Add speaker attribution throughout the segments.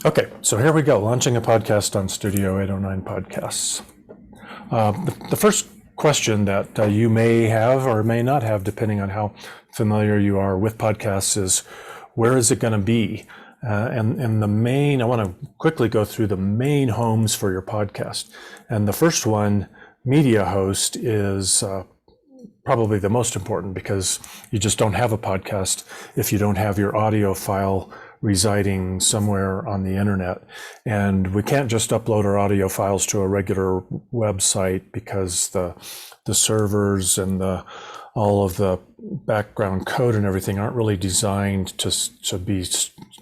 Speaker 1: Okay, so here we go, launching a podcast on Studio 809 Podcasts. The first question that you may have or may not have, depending on how familiar you are with podcasts, is where is it going to be? And the main, I want to quickly go through the main homes for your podcast. And the first one, media host, is probably the most important because you just don't have a podcast if you don't have your audio file residing somewhere on the internet. And we can't just upload our audio files to a regular website because the servers and all of the background code and everything aren't really designed to be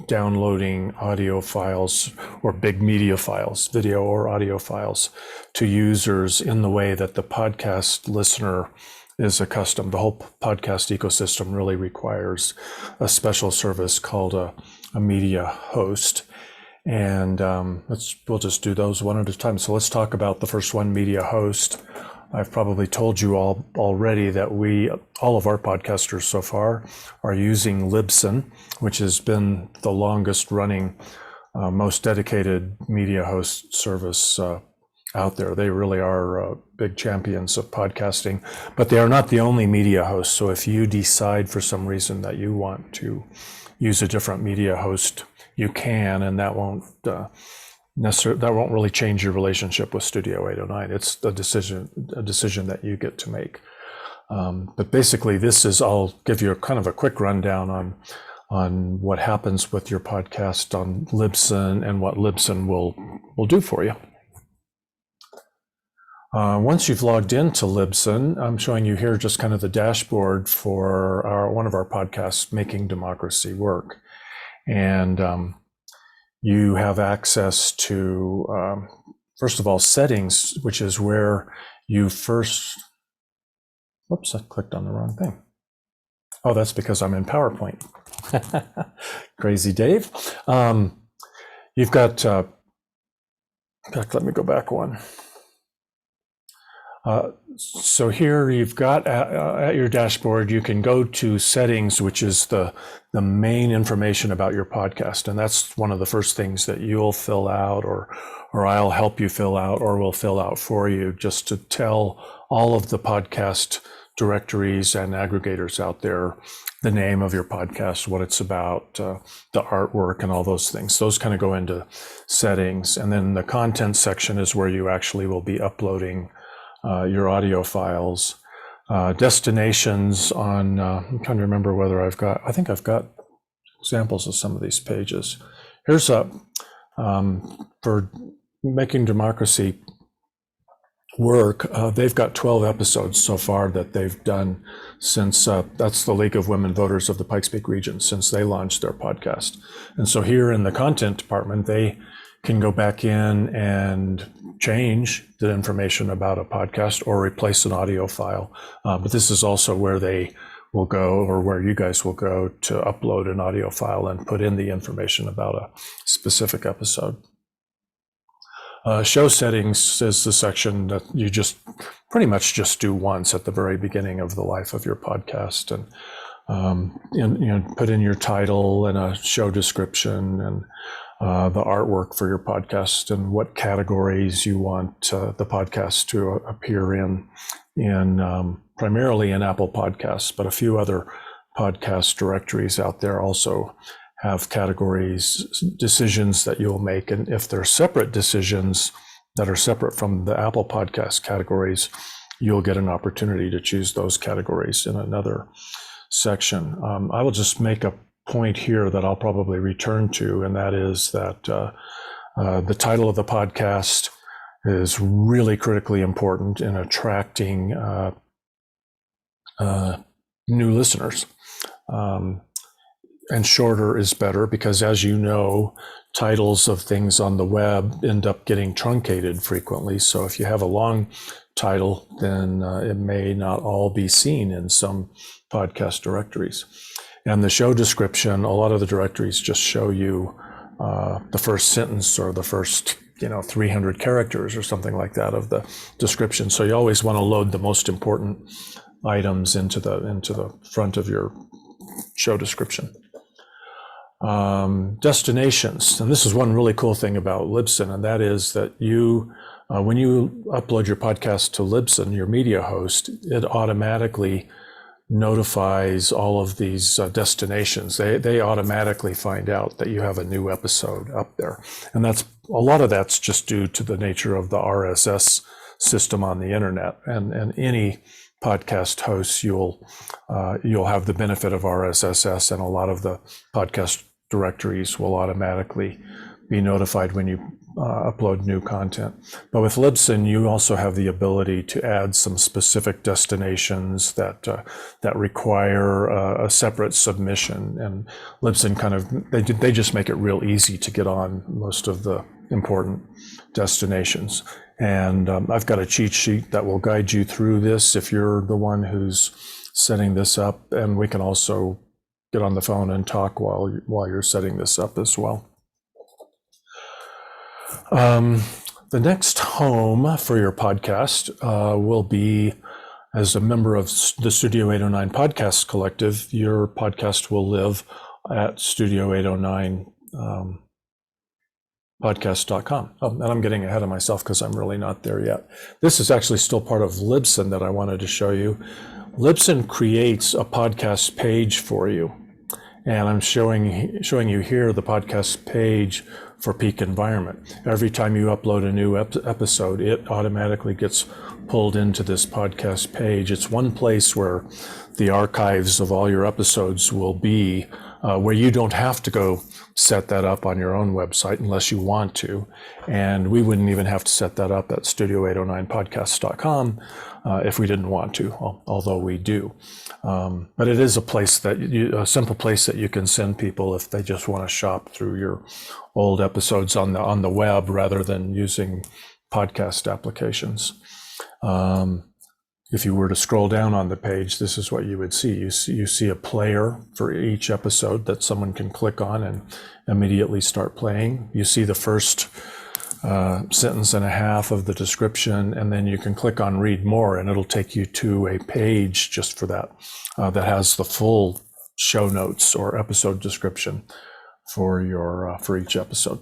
Speaker 1: downloading audio files or big media files, video or audio files, to users in the way that the podcast listener is accustomed. The whole podcast ecosystem really requires a special service called a media host. And we'll just do those one at a time. So let's talk about the first one, media host. I've probably told you all already that all of our podcasters so far are using Libsyn, which has been the longest running, most dedicated media host service out there. They really are big champions of podcasting, but they are not the only media host. So if you decide for some reason that you want to use a different media host, you can, and that won't really change your relationship with Studio 809. It's a decision that you get to make. But basically, I'll give you kind of a quick rundown on what happens with your podcast on Libsyn and what Libsyn will do for you. Once you've logged into Libsyn, I'm showing you here just kind of the dashboard for one of our podcasts, Making Democracy Work. And you have access to, first of all, settings, which is where you first, whoops, I clicked on the wrong thing. Oh, that's because I'm in PowerPoint. Crazy Dave. You've got, in fact, let me go back one. So here you've got at your dashboard, you can go to settings, which is the main information about your podcast. And that's one of the first things that you'll fill out or I'll help you fill out or we'll fill out for you, just to tell all of the podcast directories and aggregators out there the name of your podcast, what it's about, the artwork and all those things. Those kind of go into settings. And then the content section is where you actually will be uploading your audio files. Destinations on, I'm trying to remember whether I think I've got examples of some of these pages. Here's for Making Democracy Work, they've got 12 episodes so far that they've done since, that's the League of Women Voters of the Pikes Peak region, since they launched their podcast. And so here in the content department, they can go back in and change the information about a podcast or replace an audio file. But this is also where they will go, or where you guys will go, to upload an audio file and put in the information about a specific episode. Show settings is the section that you just pretty much just do once at the very beginning of the life of your podcast, and put in your title and a show description and the artwork for your podcast and what categories you want the podcast to appear in primarily in Apple Podcasts, but a few other podcast directories out there also have categories, decisions that you'll make. And if they're separate decisions that are separate from the Apple Podcast categories, you'll get an opportunity to choose those categories in another section. I will just make a point here that I'll probably return to, and that is that the title of the podcast is really critically important in attracting new listeners. And shorter is better because, as you know, titles of things on the web end up getting truncated frequently. So if you have a long title, then it may not all be seen in some podcast directories. And the show description, a lot of the directories just show you the first sentence or the first 300 characters or something like that of the description. So you always want to load the most important items into the front of your show description. Destinations. And this is one really cool thing about Libsyn, and that is that when you upload your podcast to Libsyn, your media host, it automatically notifies all of these destinations. They automatically find out that you have a new episode up there. And a lot of that's just due to the nature of the RSS system on the internet. And any podcast hosts, you'll have the benefit of RSS, and a lot of the podcast directories will automatically be notified when you upload new content. But with Libsyn, you also have the ability to add some specific destinations that require a separate submission. And Libsyn they just make it real easy to get on most of the important destinations. And I've got a cheat sheet that will guide you through this if you're the one who's setting this up. And we can also get on the phone and talk while you're setting this up as well. The next home for your podcast will be, as a member of the Studio 809 Podcast Collective, your podcast will live at Studio 809 podcast.com. And I'm getting ahead of myself because I'm really not there yet. This is actually still part of Libsyn that I wanted to show you. Libsyn creates a podcast page for you. And I'm showing you here the podcast page for Peak Environment. Every time you upload a new episode, it automatically gets pulled into this podcast page. It's one place where the archives of all your episodes will be, where you don't have to go set that up on your own website unless you want to. And we wouldn't even have to set that up at studio809podcast.com if we didn't want to, although we do. But it is a simple place that you can send people if they just want to shop through your old episodes on the web rather than using podcast applications. If you were to scroll down on the page, this is what you would see. You see a player for each episode that someone can click on and immediately start playing. You see the first sentence and a half of the description, and then you can click on read more, and it'll take you to a page just for that that has the full show notes or episode description for each episode.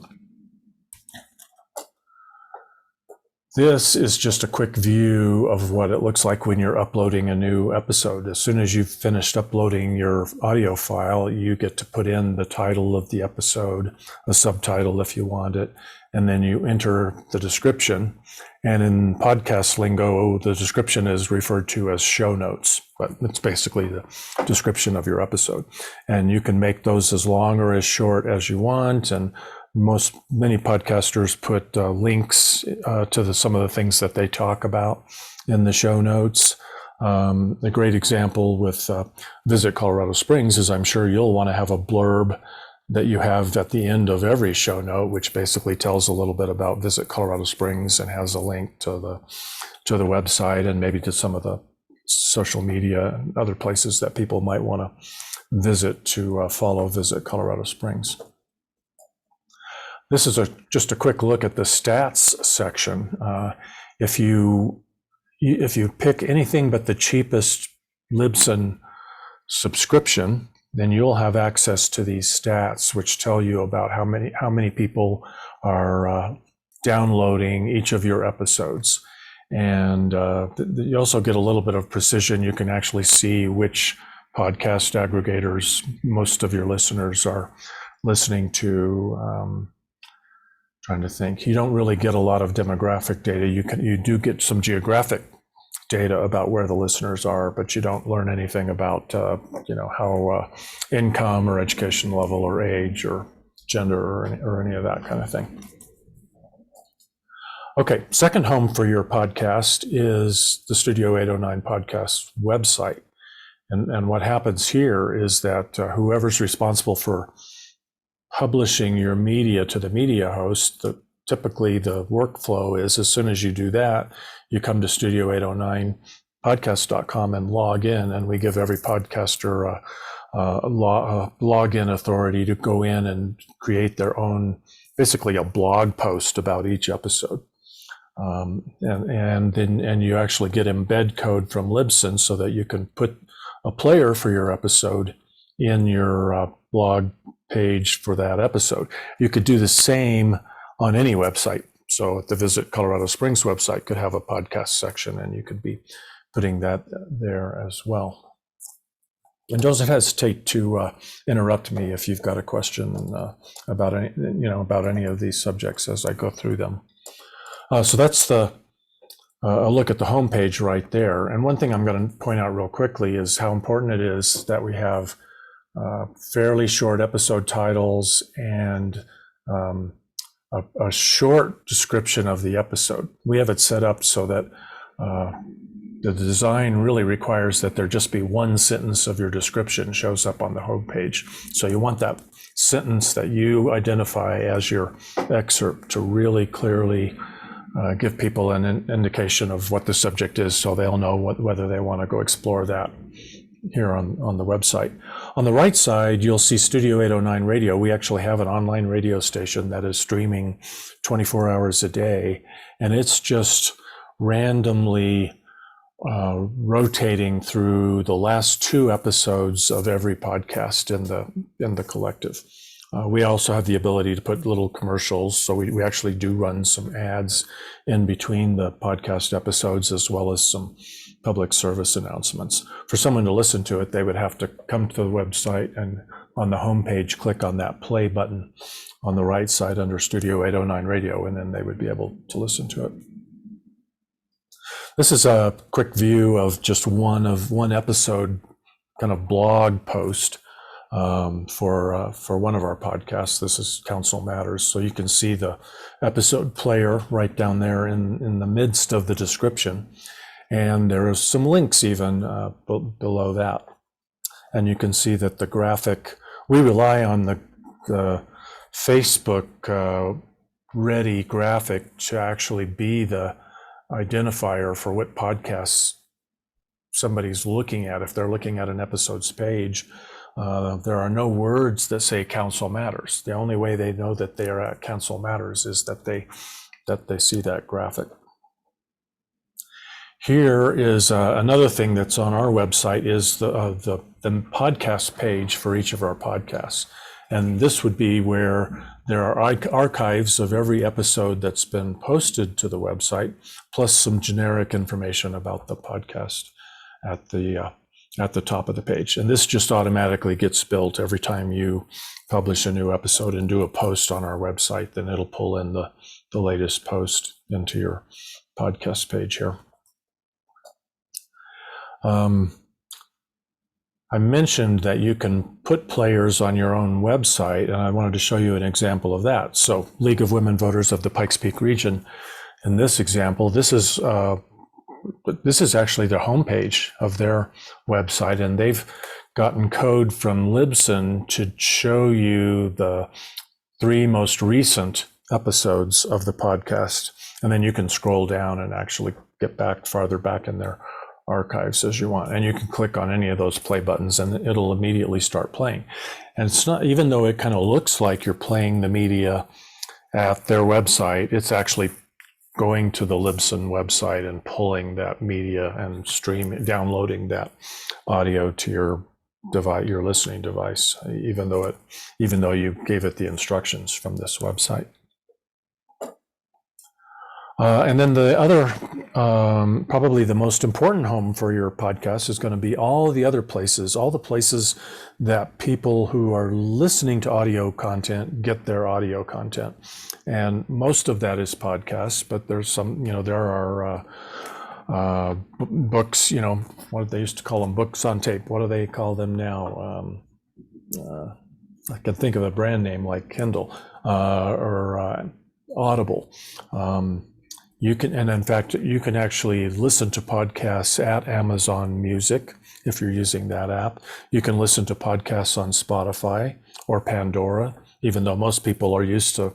Speaker 1: This is just a quick view of what it looks like when you're uploading a new episode. As soon as you've finished uploading your audio file, you get to put in the title of the episode, a subtitle if you want it, and then you enter the description. And in podcast lingo, the description is referred to as show notes, but it's basically the description of your episode. And you can make those as long or as short as you want. And many podcasters put links to some of the things that they talk about in the show notes. A great example with Visit Colorado Springs is I'm sure you'll want to have a blurb that you have at the end of every show note, which basically tells a little bit about Visit Colorado Springs and has a link to the website and maybe to some of the social media and other places that people might want to visit to follow Visit Colorado Springs. This is just a quick look at the stats section. If you pick anything but the cheapest Libsyn subscription, then you'll have access to these stats, which tell you about how many people are downloading each of your episodes. And you also get a little bit of precision. You can actually see which podcast aggregators most of your listeners are listening to. Trying to think. You don't really get a lot of demographic data. You do get some geographic data about where the listeners are, but you don't learn anything about how income or education level or age or gender or any of that kind of thing. Okay, second home for your podcast is the Studio 809 podcast website. And what happens here is that whoever's responsible for publishing your media to the media host, typically the workflow is as soon as you do that, you come to studio809podcast.com and log in, and we give every podcaster a login authority to go in and create their own, basically a blog post about each episode. And then you actually get embed code from Libsyn so that you can put a player for your episode in your blog page for that episode. You could do the same on any website. So the Visit Colorado Springs website could have a podcast section, and you could be putting that there as well. And don't hesitate to interrupt me if you've got a question about any of these subjects as I go through them. So that's a look at the homepage right there. And one thing I'm going to point out real quickly is how important it is that we have fairly short episode titles and a short description of the episode. We have it set up so that the design really requires that there just be one sentence of your description shows up on the homepage. So you want that sentence that you identify as your excerpt to really clearly give people an indication of what the subject is, so they'll know whether they want to go explore that here on the website. On the right side, you'll see Studio 809 Radio. We actually have an online radio station that is streaming 24 hours a day, and it's just randomly rotating through the last 2 episodes of every podcast in the collective. We also have the ability to put little commercials, so we actually do run some ads in between the podcast episodes, as well as some public service announcements. For someone to listen to it, they would have to come to the website and on the homepage click on that play button on the right side under Studio 809 Radio, and then they would be able to listen to it. This is a quick view of just one episode kind of blog post for one of our podcasts. This is Council Matters. So you can see the episode player right down there in the midst of the description. And there are some links even below that. And you can see that the graphic, we rely on the Facebook ready graphic to actually be the identifier for what podcasts somebody's looking at. If they're looking at an episode's page, there are no words that say Council Matters. The only way they know that they are at Council Matters is that they see that graphic. Here is another thing that's on our website is the podcast page for each of our podcasts. And this would be where there are archives of every episode that's been posted to the website, plus some generic information about the podcast at the top of the page. And this just automatically gets built every time you publish a new episode and do a post on our website. Then it'll pull in the latest post into your podcast page here. I mentioned that you can put players on your own website, and I wanted to show you an example of that. So League of Women Voters of the Pikes Peak region, in this example, this is actually the homepage of their website, and they've gotten code from Libsyn to show you the 3 most recent episodes of the podcast. And then you can scroll down and actually get farther back in their archives as you want. And you can click on any of those play buttons and it'll immediately start playing. And it's not, even though it kind of looks like you're playing the media at their website, it's actually going to the Libsyn website and pulling that media and downloading that audio to your device, your listening device, even though you gave it the instructions from this website. And then the other, probably the most important home for your podcast is going to be all the places that people who are listening to audio content get their audio content. And most of that is podcasts, but there's some, there are books, what they used to call them, books on tape. What do they call them now? I can think of a brand name like Kindle or Audible. You can, and in fact, you can actually listen to podcasts at Amazon Music if you're using that app. You can listen to podcasts on Spotify or Pandora, even though most people are used to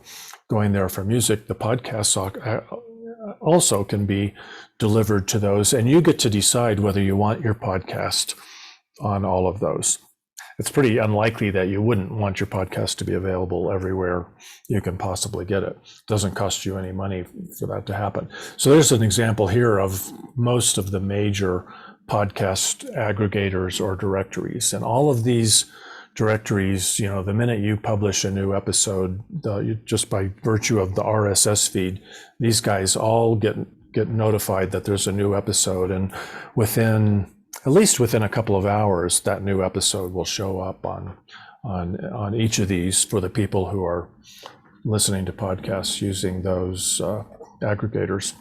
Speaker 1: going there for music. The podcasts also can be delivered to those, and you get to decide whether you want your podcast on all of those. It's pretty unlikely that you wouldn't want your podcast to be available everywhere you can possibly get it. It doesn't cost you any money for that to happen. So there's an example here of most of the major podcast aggregators or directories. And all of these directories, the minute you publish a new episode, just by virtue of the RSS feed, these guys all get notified that there's a new episode, and at least within a couple of hours, that new episode will show up on each of these for the people who are listening to podcasts using those aggregators.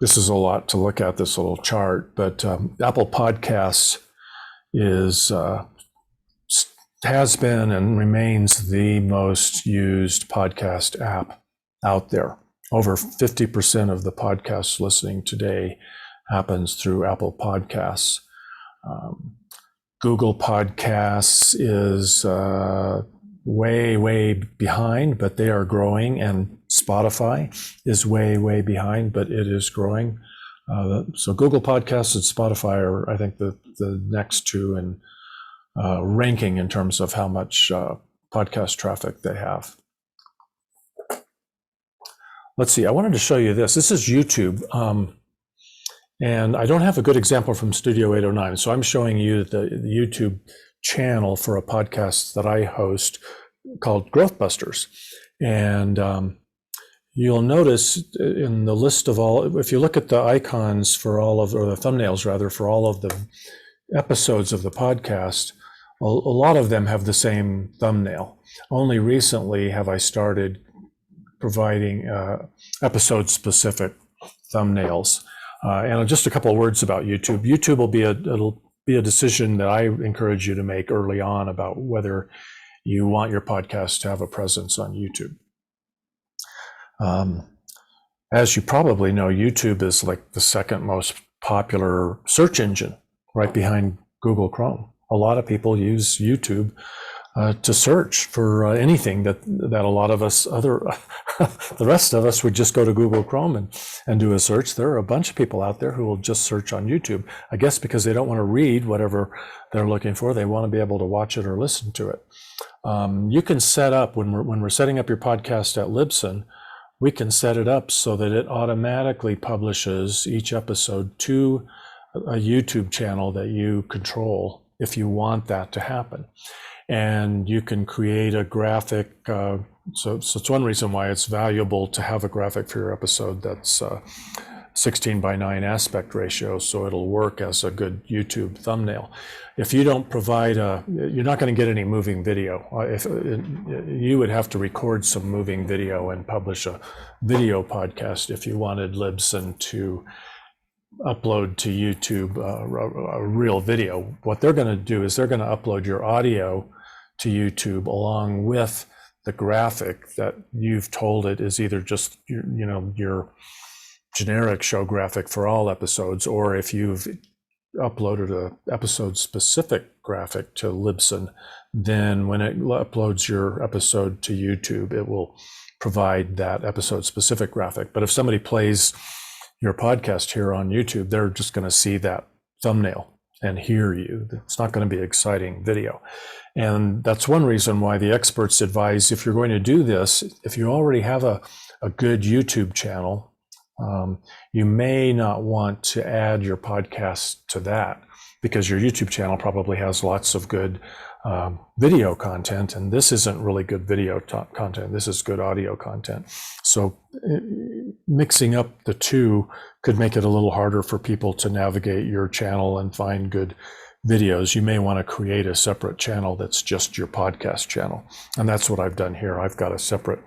Speaker 1: This is a lot to look at, this little chart, but Apple Podcasts has been and remains the most used podcast app out there. Over 50% of the podcast listening today happens through Apple Podcasts. Google Podcasts is way behind, but they are growing, and Spotify is way behind, but it is growing. So Google Podcasts and Spotify are, I think, the next two in ranking in terms of how much podcast traffic they have. Let's see, I wanted to show you this. This is YouTube. And I don't have a good example from Studio 809, so I'm showing you the YouTube channel for a podcast that I host called Growth Busters. And you'll notice in the list of all, if you look at the icons or the thumbnails rather, for all of the episodes of the podcast, a lot of them have the same thumbnail. Only recently have I started providing episode-specific thumbnails. And just a couple of words about YouTube. YouTube it'll be a decision that I encourage you to make early on about whether you want your podcast to have a presence on YouTube. As you probably know, YouTube is like the second most popular search engine, right behind Google Chrome. A lot of people use YouTube to search for anything that a lot of us the rest of us would just go to Google Chrome and do a search. There are a bunch of people out there who will just search on YouTube, I guess because they don't want to read whatever they're looking for. They want to be able to watch it or listen to it. You can set up, when we're setting up your podcast at Libsyn, we can set it up so that it automatically publishes each episode to a YouTube channel that you control if you want that to happen. And you can create a graphic. So it's one reason why it's valuable to have a graphic for your episode that's 16:9 aspect ratio, so it'll work as a good YouTube thumbnail. If you don't provide you're not going to get any moving video. You would have to record some moving video and publish a video podcast if you wanted Libsyn to upload to YouTube a real video. What they're going to do is they're going to upload your audio to YouTube along with the graphic that you've told it is either just your generic show graphic for all episodes, or if you've uploaded a episode specific graphic to Libsyn, then when it uploads your episode to YouTube, it will provide that episode specific graphic. But if somebody plays your podcast here on YouTube, they're just going to see that thumbnail and hear you. It's not going to be exciting video. And that's one reason why the experts advise, if you're going to do this, if you already have a good YouTube channel, you may not want to add your podcast to that, because your YouTube channel probably has lots of good video content, and this isn't really good video content. This is good audio content. So mixing up the two could make it a little harder for people to navigate your channel and find good videos. You may want to create a separate channel that's just your podcast channel. And that's what I've done here. I've got a separate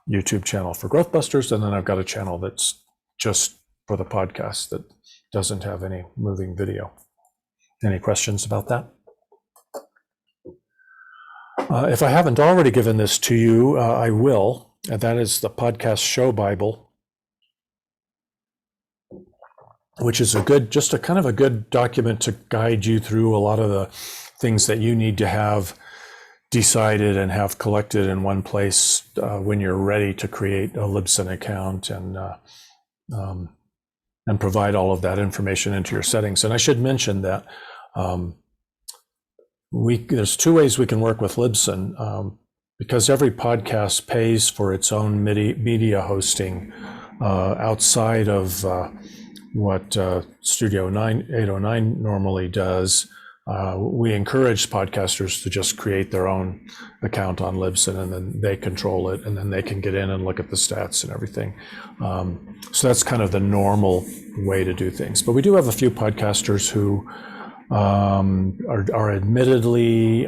Speaker 1: YouTube channel for Growth Busters, and then I've got a channel that's just for the podcast that doesn't have any moving video. Any questions about that? If I haven't already given this to you, I will. And that is the Podcast Show Bible, which is just a kind of a good document to guide you through a lot of the things that you need to have decided and have collected in one place when you're ready to create a Libsyn account and provide all of that information into your settings. And I should mention that there's two ways we can work with Libsyn. Because every podcast pays for its own media hosting outside of what Studio 809 normally does. we encourage podcasters to just create their own account on Libsyn, and then they control it, and then they can get in and look at the stats and everything. So that's kind of the normal way to do things. But we do have a few podcasters who are admittedly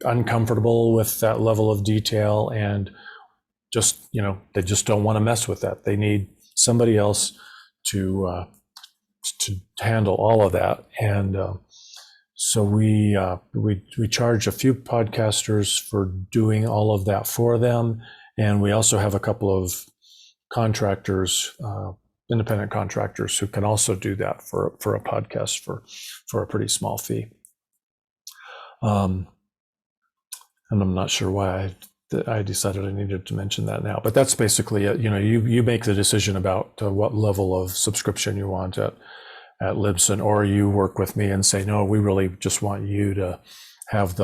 Speaker 1: uncomfortable with that level of detail, and just, they just don't want to mess with that. They need somebody else to handle all of that. And so we charge a few podcasters for doing all of that for them. And we also have a couple of contractors, independent contractors, who can also do that for a podcast for a pretty small fee. And I'm not sure why I decided I needed to mention that now, but that's basically it. You make the decision about what level of subscription you want at Libsyn, or you work with me and say, no, we really just want you to have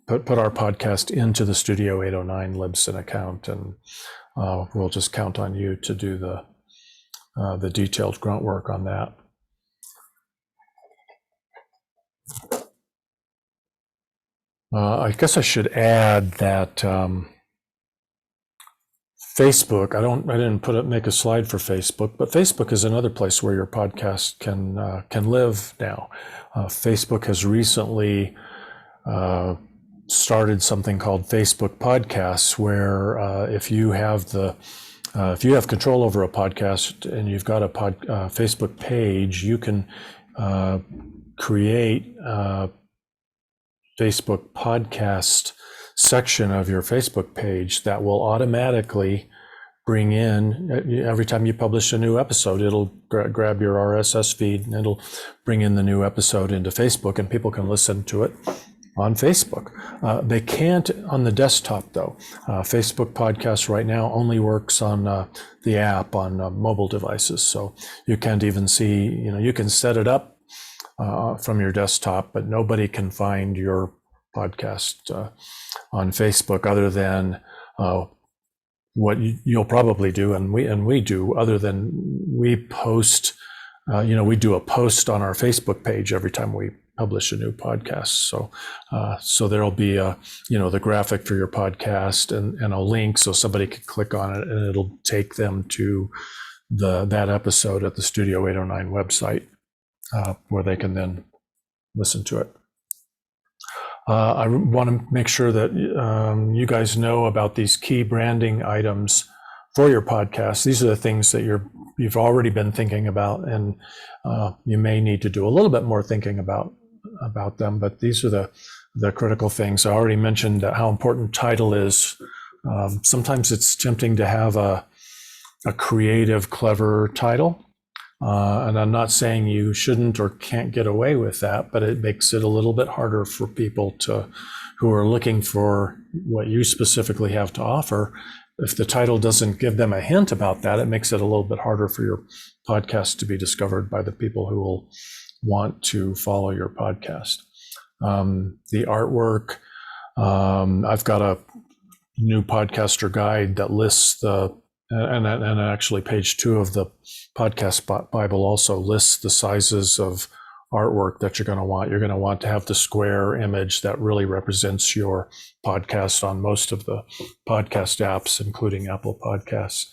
Speaker 1: put our podcast into the Studio 809 Libsyn account, and we'll just count on you to do the detailed grunt work on that. I guess I should add that Facebook, I didn't make a slide for Facebook, but Facebook is another place where your podcast can live now. Facebook has recently started something called Facebook Podcasts, where if you have control over a podcast and you've got a Facebook page, you can create Facebook podcast section of your Facebook page that will automatically bring in, every time you publish a new episode, it'll grab your RSS feed and it'll bring in the new episode into Facebook, and people can listen to it on Facebook. They can't on the desktop though. Facebook Podcasts right now only works on the app on mobile devices. So you can't even see, you can set it up from your desktop, but nobody can find your podcast on Facebook other than what you'll probably do, and we do, other than we post, we do a post on our Facebook page every time we publish a new podcast. So there'll be the graphic for your podcast and a link, so somebody can click on it and it'll take them to that episode at the Studio 809 website, where they can then listen to it. I want to make sure that you guys know about these key branding items for your podcast. These are the things that you've already been thinking about, and you may need to do a little bit more thinking about them. But these are the critical things. I already mentioned how important title is. Sometimes it's tempting to have a creative, clever title. And I'm not saying you shouldn't or can't get away with that, but it makes it a little bit harder for people who are looking for what you specifically have to offer. If the title doesn't give them a hint about that, it makes it a little bit harder for your podcast to be discovered by the people who will want to follow your podcast. The artwork, I've got a new podcaster guide that lists and actually page 2 of the podcast Bible also lists the sizes of artwork that you're going to want. You're going to want to have the square image that really represents your podcast on most of the podcast apps, including Apple Podcasts.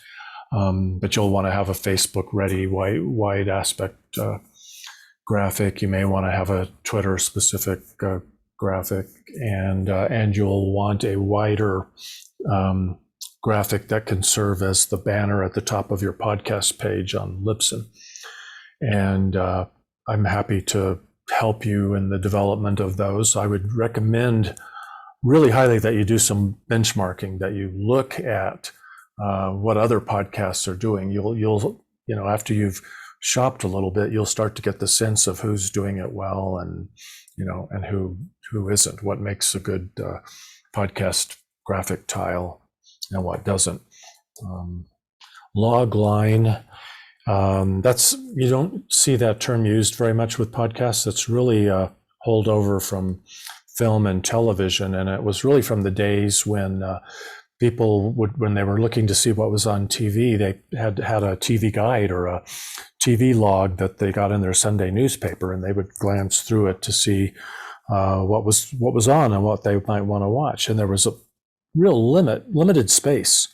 Speaker 1: But you'll want to have a Facebook ready wide aspect graphic. You may want to have a Twitter specific graphic, and you'll want a wider graphic that can serve as the banner at the top of your podcast page on Libsyn. And I'm happy to help you in the development of those. I would recommend really highly that you do some benchmarking, that you look at what other podcasts are doing. You'll after you've shopped a little bit, you'll start to get the sense of who's doing it well and who isn't, what makes a good podcast graphic tile and what doesn't. Log line, you don't see that term used very much with podcasts. That's really a holdover from film and television, and it was really from the days when people when they were looking to see what was on TV, they had a TV guide or a TV log that they got in their Sunday newspaper, and they would glance through it to see what was on and what they might want to watch. And there was a real limited space.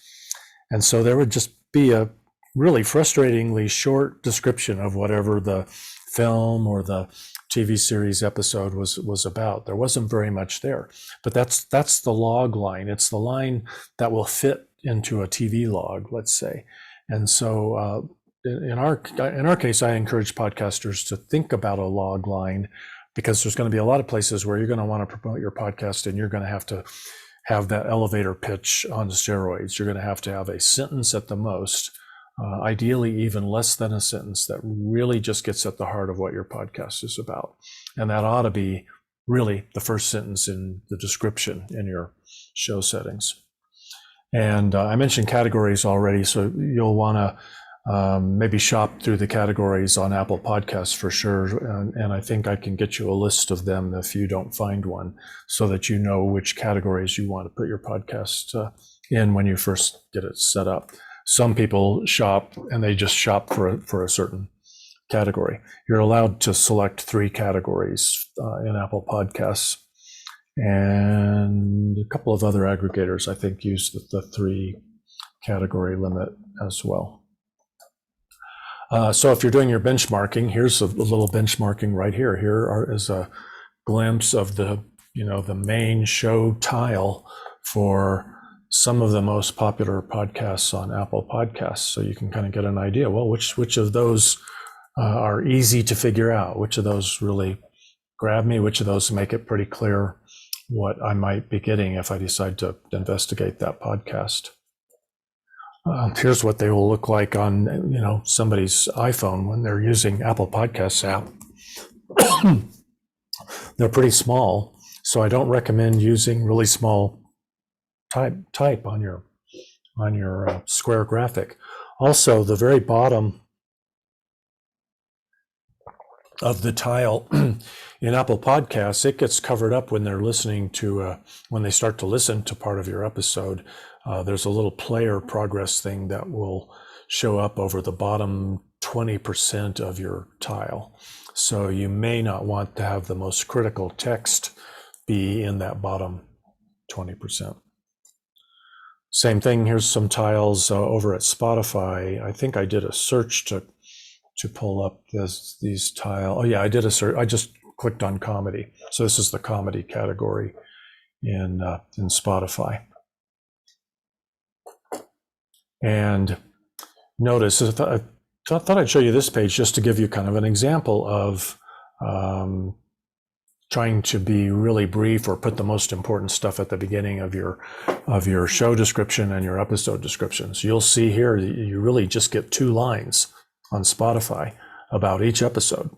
Speaker 1: And so there would just be a really frustratingly short description of whatever the film or the TV series episode was about. There wasn't very much there, but that's the log line. It's the line that will fit into a TV log, let's say. And so in our case, I encourage podcasters to think about a log line, because there's going to be a lot of places where you're going to want to promote your podcast, and you're going to have that elevator pitch on steroids. You're going to have a sentence at the most, ideally even less than a sentence, that really just gets at the heart of what your podcast is about. And that ought to be really the first sentence in the description in your show settings. And I mentioned categories already, so you'll want to maybe shop through the categories on Apple Podcasts for sure. And I think I can get you a list of them if you don't find one, so that you know which categories you want to put your podcast in when you first get it set up. Some people shop and they just shop for a certain category. You're allowed to select 3 categories in Apple Podcasts. And a couple of other aggregators, I think, use the 3 category limit as well. So if you're doing your benchmarking, here's a little benchmarking right here. Here is a glimpse of the main show tile for some of the most popular podcasts on Apple Podcasts. So you can kind of get an idea, well, which of those are easy to figure out? Which of those really grab me? Which of those make it pretty clear what I might be getting if I decide to investigate that podcast? Here's what they will look like on somebody's iPhone when they're using Apple Podcasts app. They're pretty small, so I don't recommend using really small type on your square graphic. Also, the very bottom of the tile in Apple Podcasts, it gets covered up when they're listening to when they start to listen to part of your episode. There's a little player progress thing that will show up over the bottom 20% of your tile. So you may not want to have the most critical text be in that bottom 20%. Same thing, here's some tiles over at Spotify. I think I did a search to pull up these tiles. Oh yeah, I did a search. I just clicked on comedy. So this is the comedy category in Spotify. And notice, I thought I'd show you this page just to give you kind of an example of trying to be really brief or put the most important stuff at the beginning of your show description and your episode descriptions. You'll see here you really just get 2 lines on Spotify about each episode.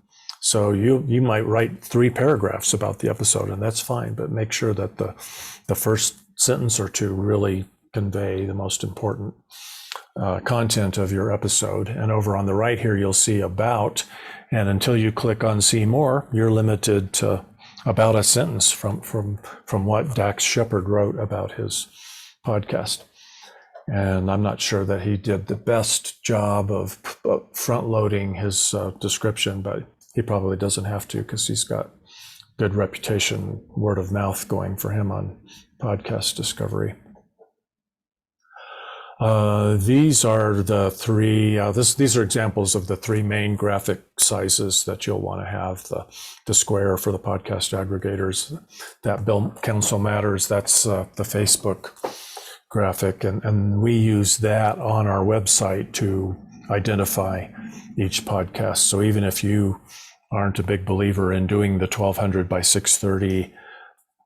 Speaker 1: So you might write 3 paragraphs about the episode, and that's fine, but make sure that the first sentence or 2 really convey the most important content of your episode. And over on the right here, you'll see about, and until you click on see more, you're limited to about a sentence from what Dax Shepard wrote about his podcast. And I'm not sure that he did the best job of front loading his description, but he probably doesn't have to, because he's got good reputation, word of mouth going for him on podcast discovery. These are the 3, these are examples of the 3 main graphic sizes that you'll want to have. The square for the podcast aggregators, that Bill Council Matters, that's the Facebook graphic, and we use that on our website to identify each podcast. So even if you aren't a big believer in doing the 1200 by 630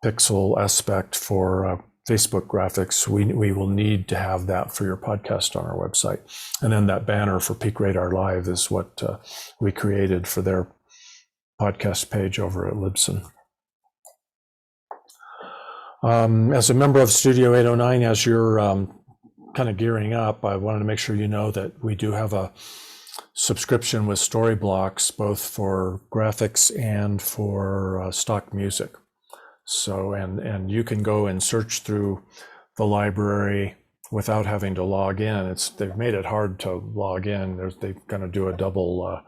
Speaker 1: pixel aspect for Facebook graphics, we will need to have that for your podcast on our website. And then that banner for Peak Radar Live is what we created for their podcast page over at Libsyn. As a member of Studio 809, as you're kind of gearing up, I wanted to make sure you know that we do have a subscription with Storyblocks, both for graphics and for stock music. So, and you can go and search through the library without having to log in. They've made it hard to log in. They're going to do a double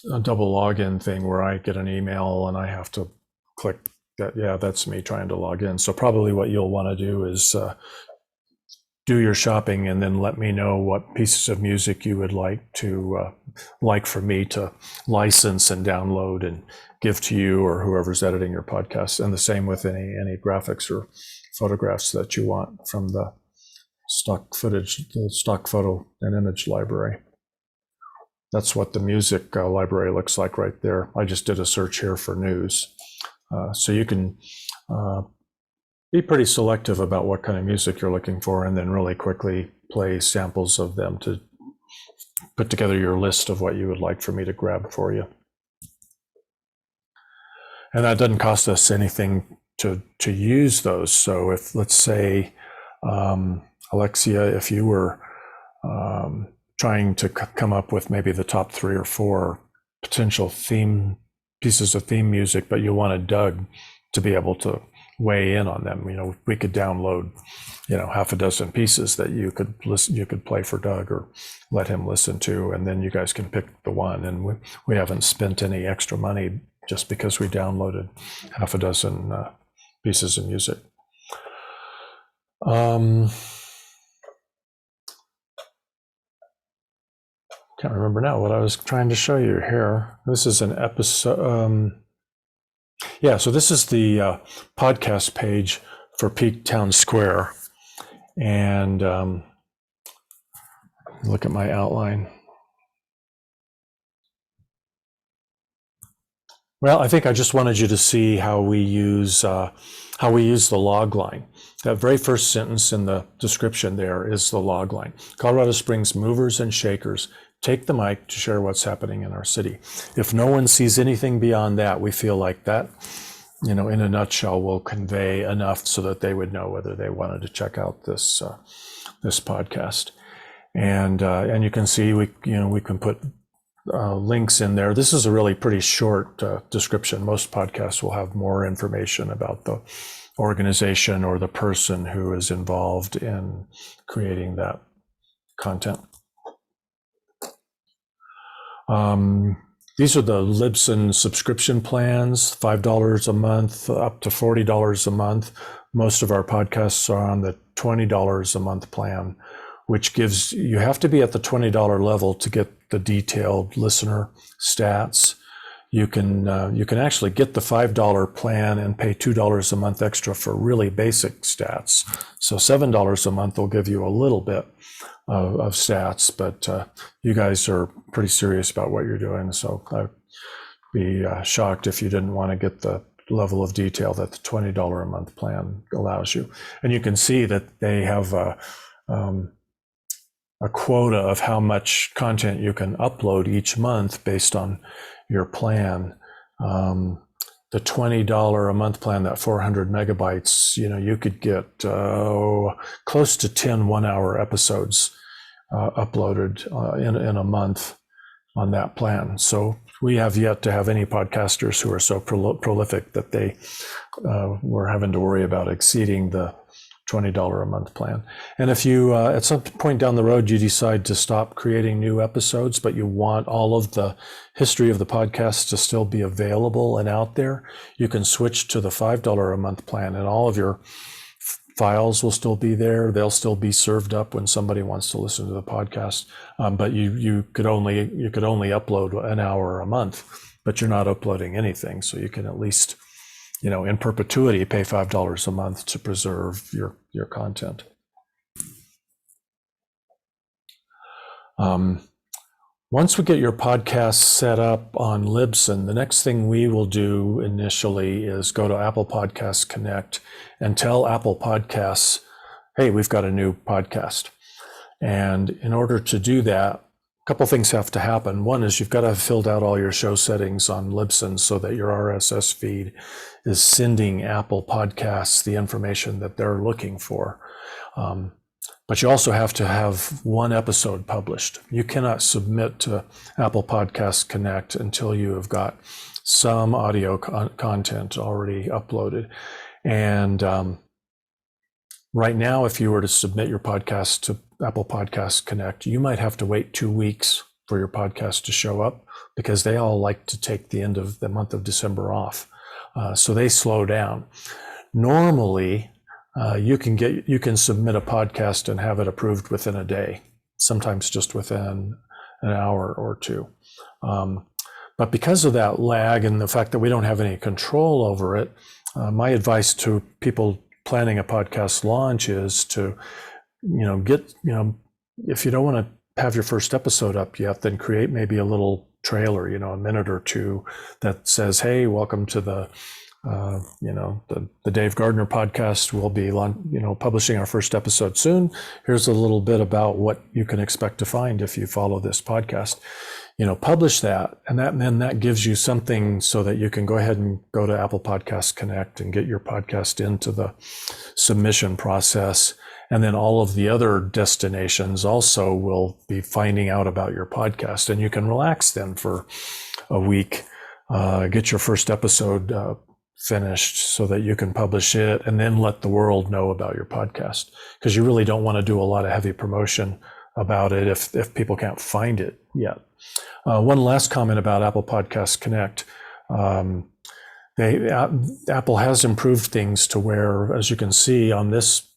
Speaker 1: login thing where I get an email and I have to click that. Yeah, that's me trying to log in. So probably what you'll want to do is do your shopping and then let me know what pieces of music you would like for me to license and download and give to you or whoever's editing your podcast. And the same with any graphics or photographs that you want from the stock footage, the stock photo and image library. That's what the music library looks like right there. I just did a search here for news. So you can be pretty selective about what kind of music you're looking for and then really quickly play samples of them to put together your list of what you would like for me to grab for you. And that doesn't cost us anything to use those. So if, let's say, Alexia, if you were trying to come up with maybe the top 3 or 4 potential pieces of theme music, but you wanted Doug to be able to weigh in on them, we could download, half a dozen pieces that you could play for Doug or let him listen to, and then you guys can pick the one. And we haven't spent any extra money just because we downloaded half a dozen pieces of music. Can't remember now what I was trying to show you here. This is an episode. So this is the podcast page for Peak Town Square. And look at my outline. Well, I think I just wanted you to see how we use the log line. That very first sentence in the description there is the log line. Colorado Springs movers and shakers take the mic to share what's happening in our city. If no one sees anything beyond that, we feel like that, in a nutshell, will convey enough so that they would know whether they wanted to check out this podcast. And you can see we can put links in there. This is a really pretty short description. Most podcasts will have more information about the organization or the person who is involved in creating that content. These are the Libsyn subscription plans, $5 a month, up to $40 a month. Most of our podcasts are on the $20 a month plan, which gives, you have to be at the $20 level to get the detailed listener stats. You can actually get the $5 plan and pay $2 a month extra for really basic stats. So $7 a month will give you a little bit of stats, but you guys are pretty serious about what you're doing. So I'd be shocked if you didn't want to get the level of detail that the $20 a month plan allows you. And you can see that they have a quota of how much content you can upload each month based on your plan. The $20 a month plan, that 400 megabytes, you could get close to 10 one-hour episodes uploaded in a month on that plan. So we have yet to have any podcasters who are so prolific that they were having to worry about exceeding the $20 a month plan. And if you, at some point down the road, you decide to stop creating new episodes, but you want all of the history of the podcast to still be available and out there, you can switch to the $5 a month plan, and all of your files will still be there. They'll still be served up when somebody wants to listen to the podcast. But you could only upload an hour a month, but you're not uploading anything. So you can at least, in perpetuity, pay $5 a month to preserve your content. Once we get your podcast set up on Libsyn, the next thing we will do initially is go to Apple Podcasts Connect and tell Apple Podcasts, hey, we've got a new podcast. And in order to do that, a couple things have to happen. One is you've got to have filled out all your show settings on Libsyn so that your RSS feed is sending Apple Podcasts the information that they're looking for. But you also have to have one episode published. You cannot submit to Apple Podcasts Connect until you have got some audio content already uploaded. And Right now, if you were to submit your podcast to Apple Podcasts Connect, you might have to wait 2 weeks for your podcast to show up because they all like to take the end of the month of December off. So they slow down. Normally, you can submit a podcast and have it approved within a day, sometimes just within an hour or two. But because of that lag and the fact that we don't have any control over it, my advice to people planning a podcast launch is to, if you don't want to have your first episode up yet, then create maybe a little trailer, a minute or two that says, hey, welcome to the Dave Gardner podcast. We'll be, publishing our first episode soon. Here's a little bit about what you can expect to find if you follow this podcast. Publish that, and then that gives you something so that you can go ahead and go to Apple Podcasts Connect and get your podcast into the submission process. And then all of the other destinations also will be finding out about your podcast, and you can relax then for a week, get your first episode finished so that you can publish it and then let the world know about your podcast, because you really don't want to do a lot of heavy promotion about it if people can't find it yet. One last comment about Apple Podcasts Connect. Apple has improved things to where, as you can see on this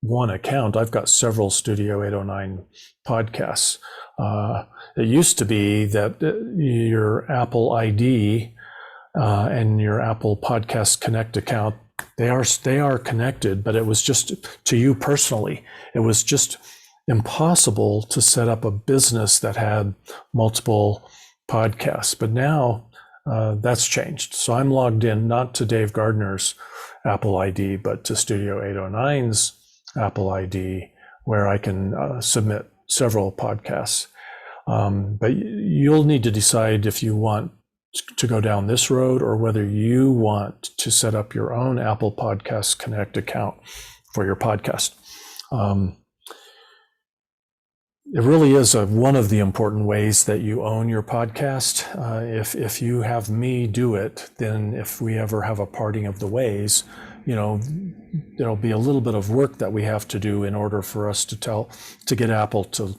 Speaker 1: one account, I've got several Studio 809 podcasts. It used to be that your Apple ID and your Apple Podcasts Connect account, they are connected, but it was just to you personally. It was just impossible to set up a business that had multiple podcasts. But now that's changed. So I'm logged in not to Dave Gardner's Apple ID, but to Studio 809's Apple ID, where I can submit several podcasts. But you'll need to decide if you want to go down this road or whether you want to set up your own Apple Podcasts Connect account for your podcast. It really is one of the important ways that you own your podcast. If you have me do it, then if we ever have a parting of the ways, there'll be a little bit of work that we have to do in order for us to get Apple to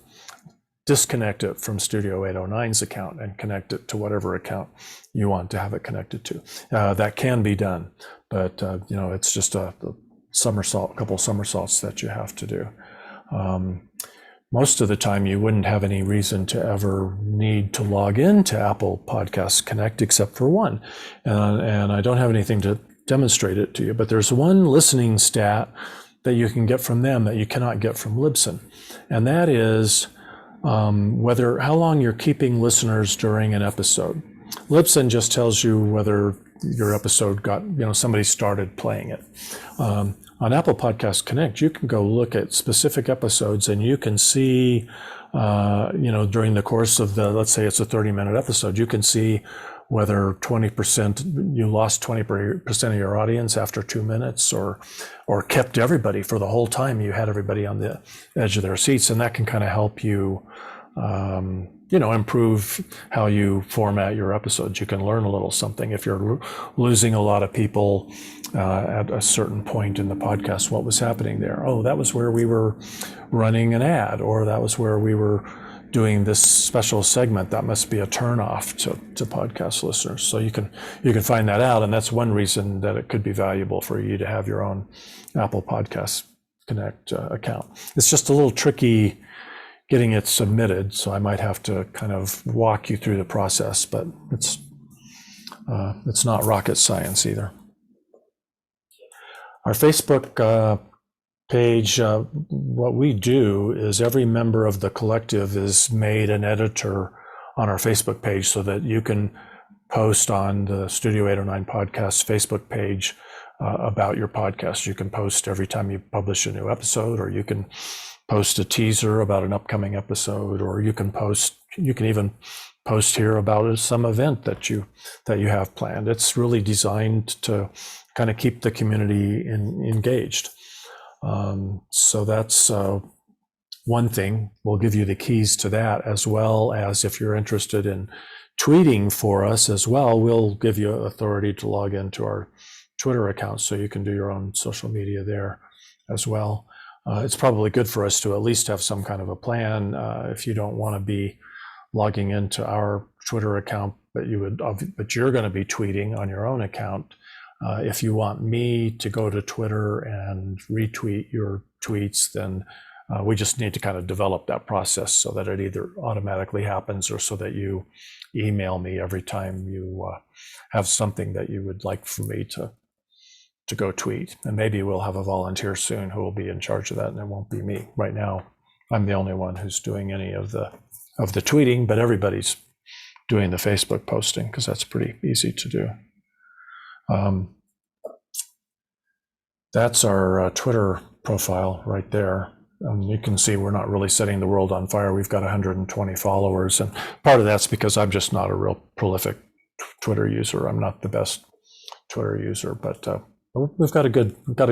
Speaker 1: disconnect it from Studio 809's account and connect it to whatever account you want to have it connected to. That can be done, but it's just a couple somersaults that you have to do. Most of the time, you wouldn't have any reason to ever need to log into Apple Podcasts Connect except for one. And I don't have anything to demonstrate it to you, but there's one listening stat that you can get from them that you cannot get from Libsyn. And that is how long you're keeping listeners during an episode. Libsyn just tells you whether your episode got, somebody started playing it. On Apple Podcasts Connect, you can go look at specific episodes and you can see, during the course of let's say it's a 30-minute episode, you can see whether 20%, you lost 20% of your audience after 2 minutes or kept everybody for the whole time. You had everybody on the edge of their seats, and that can kind of help you, improve how you format your episodes. You can learn a little something. If you're losing a lot of people at a certain point in the podcast, what was happening there? Oh, that was where we were running an ad, or that was where we were doing this special segment. That must be a turnoff to podcast listeners. So you can find that out, and that's one reason that it could be valuable for you to have your own Apple Podcasts Connect account. It's just a little tricky getting it submitted, so I might have to kind of walk you through the process, but it's not rocket science either. Our Facebook page, what we do is every member of the collective is made an editor on our Facebook page so that you can post on the Studio 809 podcast Facebook page about your podcast. You can post every time you publish a new episode, or you can post a teaser about an upcoming episode, or you can even post here about some event that you have planned. It's really designed to kind of keep the community engaged. So that's one thing. We'll give you the keys to that, as well as if you're interested in tweeting for us as well, we'll give you authority to log into our Twitter account, so you can do your own social media there as well. It's probably good for us to at least have some kind of a plan. If you don't want to be logging into our Twitter account, but you're going to be tweeting on your own account. If you want me to go to Twitter and retweet your tweets, then we just need to kind of develop that process so that it either automatically happens or so that you email me every time you have something that you would like for me to go tweet. And maybe we'll have a volunteer soon who will be in charge of that, and it won't be me. Right now, I'm the only one who's doing any of the tweeting, but everybody's doing the Facebook posting because that's pretty easy to do. That's our Twitter profile right there. You can see we're not really setting the world on fire. We've got 120 followers, and part of that's because I'm just not a real prolific Twitter user. I'm not the best Twitter user, but we've got a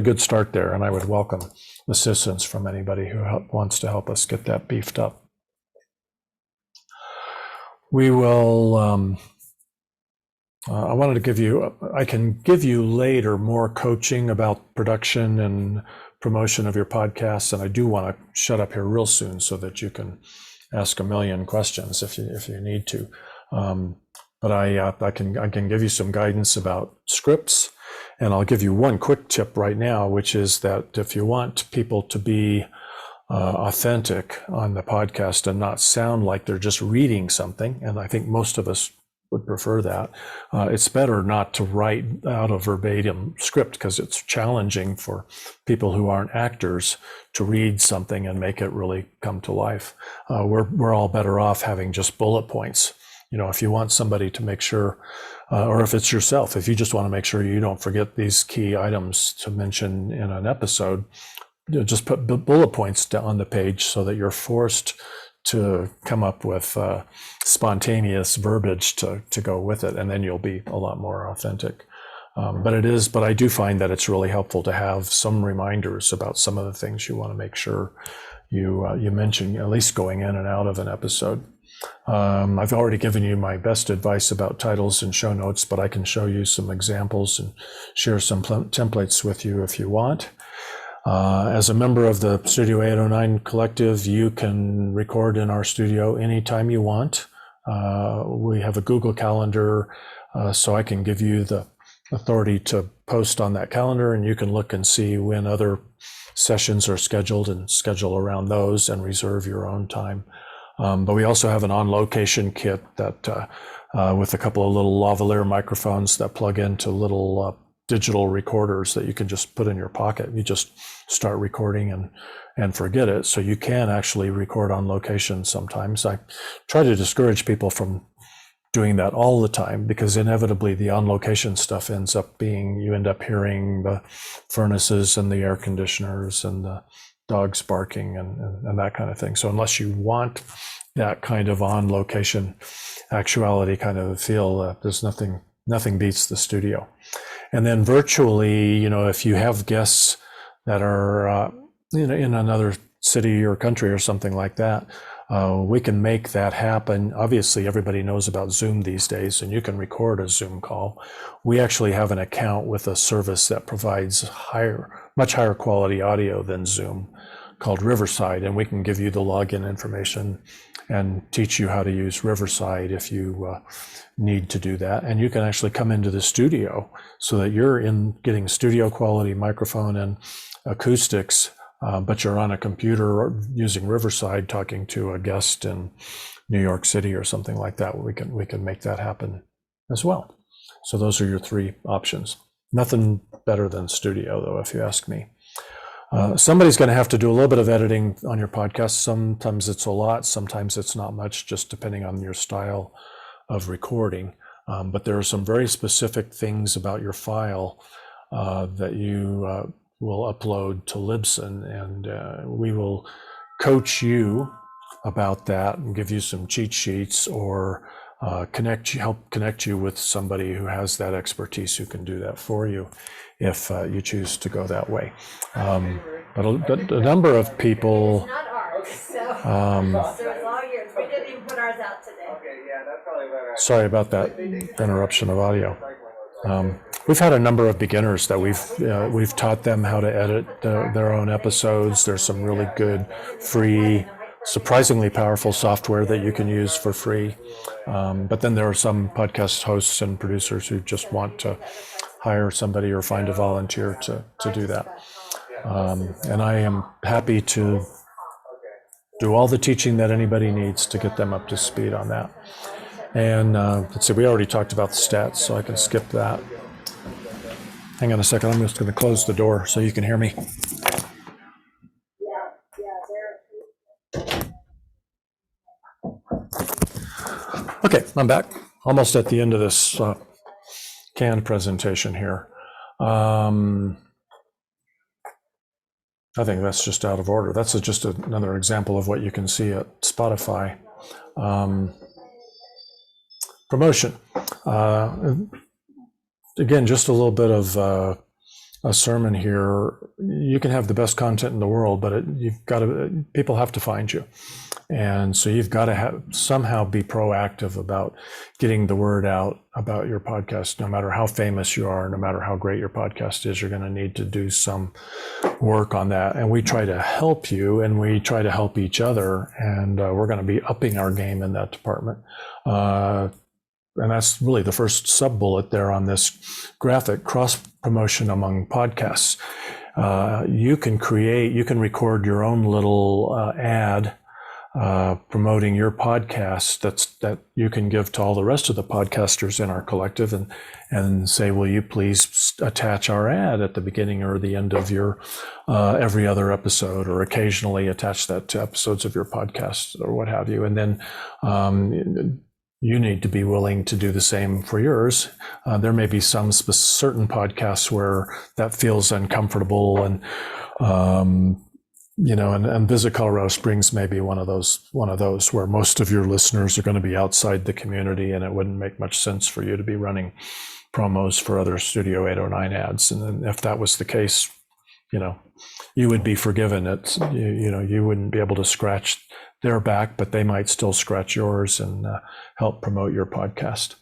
Speaker 1: good start there, and I would welcome assistance from anybody who wants to help us get that beefed up. We will. I wanted to give you, I can give you later more coaching about production and promotion of your podcasts, and I do want to shut up here real soon so that you can ask a million questions if you need to. But I can give you some guidance about scripts, and I'll give you one quick tip right now, which is that if you want people to be authentic on the podcast and not sound like they're just reading something, and I think most of us would prefer that, it's better not to write out a verbatim script because it's challenging for people who aren't actors to read something and make it really come to life. We're all better off having just bullet points. You know, if you want somebody to make sure, or if it's yourself, if you just want to make sure you don't forget these key items to mention in an episode, just put bullet points on the page so that you're forced to come up with spontaneous verbiage to go with it, and then you'll be a lot more authentic. But I do find that it's really helpful to have some reminders about some of the things you want to make sure you mention, at least going in and out of an episode. I've already given you my best advice about titles and show notes, but I can show you some examples and share some templates with you if you want. As a member of the Studio 809 Collective, you can record in our studio anytime you want. We have a Google Calendar, so I can give you the authority to post on that calendar, and you can look and see when other sessions are scheduled and schedule around those and reserve your own time. But we also have an on-location kit that with a couple of little lavalier microphones that plug into little digital recorders that you can just put in your pocket. You just start recording and forget it. So you can actually record on location sometimes. I try to discourage people from doing that all the time because inevitably the on location stuff ends up being, you end up hearing the furnaces and the air conditioners and the dogs barking and that kind of thing. So unless you want that kind of on location actuality kind of feel, there's nothing beats the studio. And then virtually, you know, if you have guests that are in another city or country or something like that, we can make that happen. Obviously, everybody knows about Zoom these days, and you can record a Zoom call. We actually have an account with a service that provides much higher quality audio than Zoom, called Riverside, and we can give you the login information and teach you how to use Riverside if you need to do that. And you can actually come into the studio so that you're getting studio quality microphone and acoustics, but you're on a computer or using Riverside talking to a guest in New York City or something like that. We can make that happen as well. So those are your three options. Nothing better than studio, though, if you ask me. Somebody's going to have to do a little bit of editing on your podcast. Sometimes it's a lot, sometimes it's not much, just depending on your style of recording. But there are some very specific things about your file that you will upload to Libsyn, and we will coach you about that and give you some cheat sheets or help connect you with somebody who has that expertise who can do that for you if you choose to go that way. But a number of people.
Speaker 2: It's not ours, so it's all yours. We didn't even put ours out today.
Speaker 1: Sorry about that interruption of audio. We've had a number of beginners that we've taught them how to edit their own episodes. There's some really good free, surprisingly powerful software that you can use for free. But then there are some podcast hosts and producers who just want to hire somebody or find a volunteer to do that. And I am happy to do all the teaching that anybody needs to get them up to speed on that. And let's see, we already talked about the stats, so I can skip that. Hang on a second, I'm just going to close the door so you can hear me. Okay, I'm back. Almost at the end of this canned presentation here. I think that's just out of order. That's just another example of what you can see at Spotify. Promotion. Again, just a little bit of a sermon here. You can have the best content in the world, but people have to find you. And so you've got to somehow be proactive about getting the word out about your podcast. No matter how famous you are, no matter how great your podcast is, you're going to need to do some work on that. And we try to help you, and we try to help each other. And we're going to be upping our game in that department. And that's really the first sub-bullet there on this graphic, cross-promotion among podcasts. You can record your own little ad promoting your podcast that you can give to all the rest of the podcasters in our collective and say, will you please attach our ad at the beginning or the end of your every other episode, or occasionally attach that to episodes of your podcast or what have you. And then you need to be willing to do the same for yours. There may be some certain podcasts where that feels uncomfortable, and and Visit Colorado Springs may be one of those where most of your listeners are going to be outside the community, and it wouldn't make much sense for you to be running promos for other Studio 809 ads. And if that was the case, you would be forgiven. You wouldn't be able to scratch their back, but they might still scratch yours and help promote your podcast.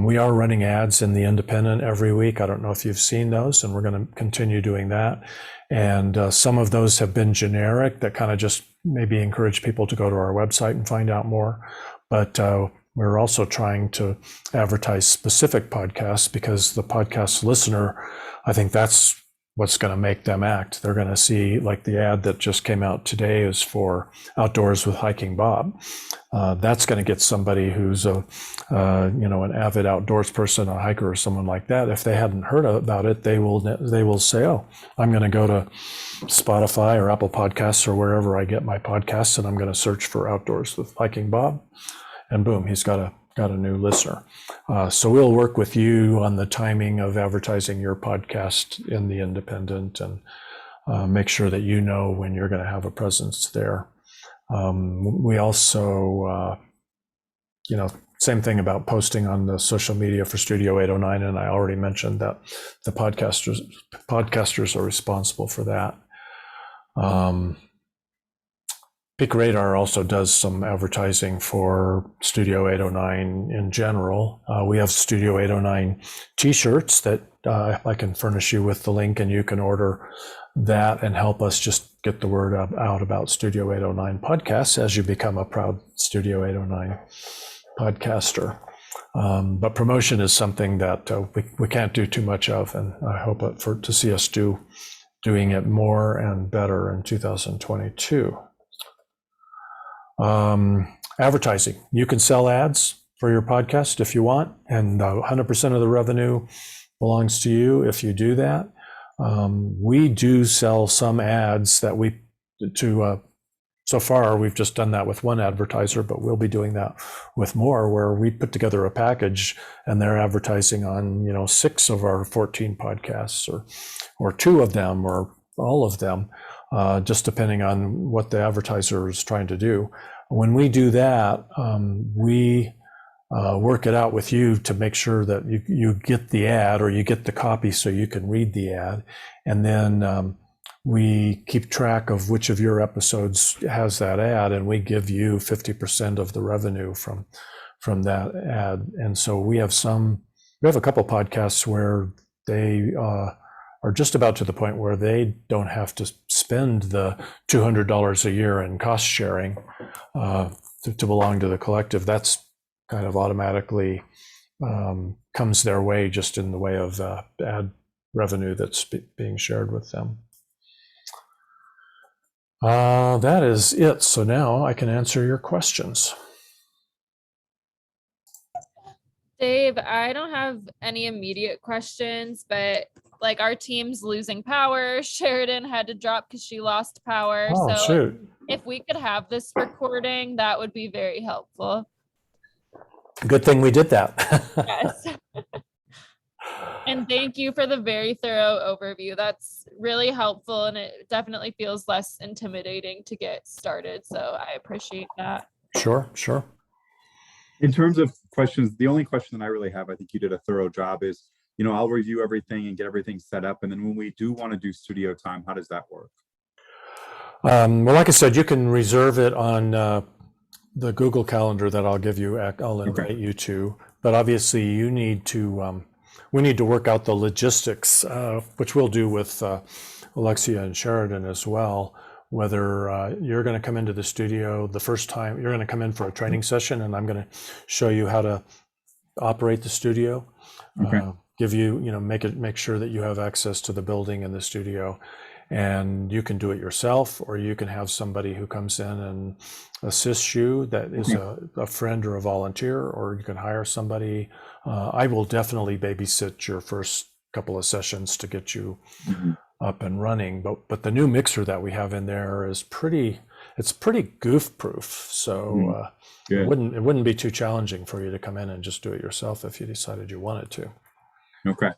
Speaker 1: We are running ads in the Independent every week. I don't know if you've seen those, and we're going to continue doing that. And some of those have been generic that kind of just maybe encourage people to go to our website and find out more. But we're also trying to advertise specific podcasts, because the podcast listener, I think that's what's going to make them act. They're going to see, like the ad that just came out today is for Outdoors with Hiking Bob. That's going to get somebody who's an avid outdoors person, a hiker or someone like that. If they hadn't heard about it, they will say, oh, I'm going to go to Spotify or Apple Podcasts or wherever I get my podcasts, and I'm going to search for Outdoors with Hiking Bob. And boom, he's got a new listener. So we'll work with you on the timing of advertising your podcast in the Independent, and make sure that you know when you're going to have a presence there. We also, same thing about posting on the social media for Studio 809, and I already mentioned that the podcasters are responsible for that. Peak Radar also does some advertising for Studio 809 in general. We have Studio 809 t-shirts that I can furnish you with the link, and you can order that and help us just get the word out about Studio 809 podcasts as you become a proud Studio 809 podcaster. But promotion is something that we can't do too much of, and I hope to see us doing it more and better in 2022. Advertising. You can sell ads for your podcast if you want, and 100% of the revenue belongs to you if you do that. We do sell some ads that so far we've just done that with one advertiser, but we'll be doing that with more, where we put together a package and they're advertising on 6 of our 14 podcasts, or 2 of them, or all of them. Just depending on what the advertiser is trying to do. When we do that, we work it out with you to make sure that you get the ad, or you get the copy so you can read the ad. And then we keep track of which of your episodes has that ad, and we give you 50% of the revenue from that ad. And so we have some We have a couple podcasts where they are just about to the point where they don't have to spend the $200 a year in cost sharing to belong to the collective. That's kind of automatically comes their way just in the way of ad revenue that's being shared with them. That is it. So now I can answer your questions.
Speaker 3: Dave, I don't have any immediate questions, but like our team's losing power. Sheridan had to drop because she lost power.
Speaker 1: Oh,
Speaker 3: So
Speaker 1: shoot.
Speaker 3: if we could have this recording, that would be very helpful.
Speaker 1: Good thing we did that.
Speaker 3: Yes. And thank you for the very thorough overview. That's really helpful, and it definitely feels less intimidating to get started. So I appreciate that.
Speaker 1: Sure, sure.
Speaker 4: In terms of questions, the only question that I really have, I think you did a thorough job, is, I'll review everything and get everything set up. And then when we do want to do studio time, how does that work?
Speaker 1: Well, like I said, you can reserve it on the Google Calendar that I'll give you. I'll invite you to. But obviously, you need to. We need to work out the logistics, which we'll do with Alexia and Sheridan as well. Whether you're going to come into the studio the first time, you're going to come in for a training session, and I'm going to show you how to operate the studio. Give you, make sure that you have access to the building and the studio, and you can do it yourself, or you can have somebody who comes in and assists you that is a friend or a volunteer, or you can hire somebody. I will definitely babysit your first couple of sessions to get you up and running, but the new mixer that we have in there is pretty goof proof, so it wouldn't be too challenging for you to come in and just do it yourself if you decided you wanted to.
Speaker 4: Okay.